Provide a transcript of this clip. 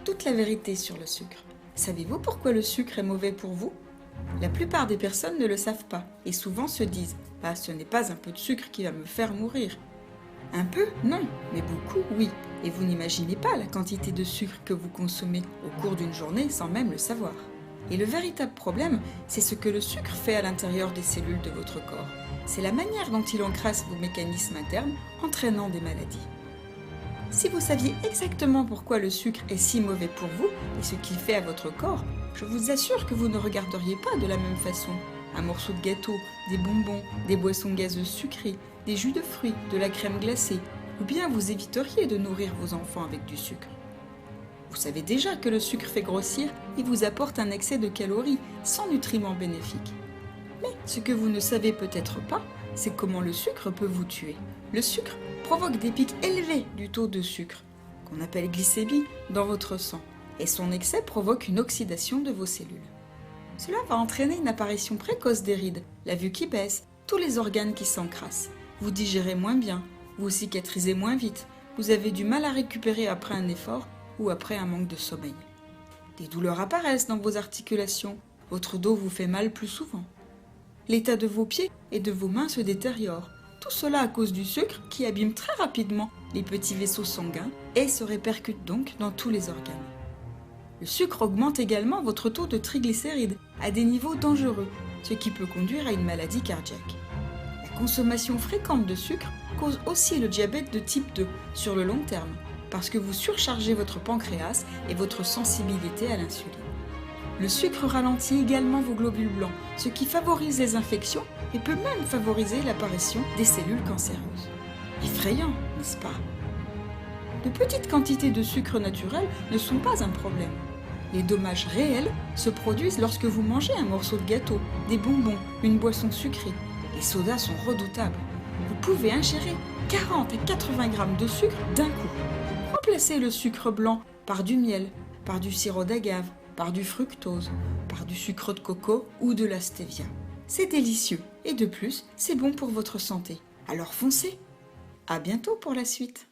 toute la vérité sur le sucre. Savez-vous pourquoi le sucre est mauvais pour vous? La plupart des personnes ne le savent pas et souvent se disent « Bah, ce n'est pas un peu de sucre qui va me faire mourir ». Un peu? Non, mais beaucoup, oui. Et vous n'imaginez pas la quantité de sucre que vous consommez au cours d'une journée sans même le savoir. Et le véritable problème, c'est ce que le sucre fait à l'intérieur des cellules de votre corps. C'est la manière dont il encrasse vos mécanismes internes, entraînant des maladies. Si vous saviez exactement pourquoi le sucre est si mauvais pour vous et ce qu'il fait à votre corps, je vous assure que vous ne regarderiez pas de la même façon. Un morceau de gâteau, des bonbons, des boissons gazeuses sucrées, des jus de fruits, de la crème glacée, ou bien vous éviteriez de nourrir vos enfants avec du sucre. Vous savez déjà que le sucre fait grossir et vous apporte un excès de calories sans nutriments bénéfiques. Mais ce que vous ne savez peut-être pas, c'est comment le sucre peut vous tuer. Le sucre provoque des pics élevés du taux de sucre, qu'on appelle glycémie, dans votre sang, et son excès provoque une oxydation de vos cellules. Cela va entraîner une apparition précoce des rides, la vue qui baisse, tous les organes qui s'encrassent. Vous digérez moins bien, vous cicatrisez moins vite, vous avez du mal à récupérer après un effort ou après un manque de sommeil. Des douleurs apparaissent dans vos articulations, votre dos vous fait mal plus souvent. L'état de vos pieds et de vos mains se détériore, tout cela à cause du sucre qui abîme très rapidement les petits vaisseaux sanguins et se répercute donc dans tous les organes. Le sucre augmente également votre taux de triglycérides à des niveaux dangereux, ce qui peut conduire à une maladie cardiaque. La consommation fréquente de sucre cause aussi le diabète de type 2 sur le long terme, parce que vous surchargez votre pancréas et votre sensibilité à l'insuline. Le sucre ralentit également vos globules blancs, ce qui favorise les infections et peut même favoriser l'apparition des cellules cancéreuses. Effrayant, n'est-ce pas? De petites quantités de sucre naturel ne sont pas un problème. Les dommages réels se produisent lorsque vous mangez un morceau de gâteau, des bonbons, une boisson sucrée. Les sodas sont redoutables. Vous pouvez ingérer 40 à 80 grammes de sucre d'un coup. Remplacez le sucre blanc par du miel, par du sirop d'agave, par du fructose, par du sucre de coco ou de la stevia. C'est délicieux et de plus, c'est bon pour votre santé. Alors foncez! À bientôt pour la suite!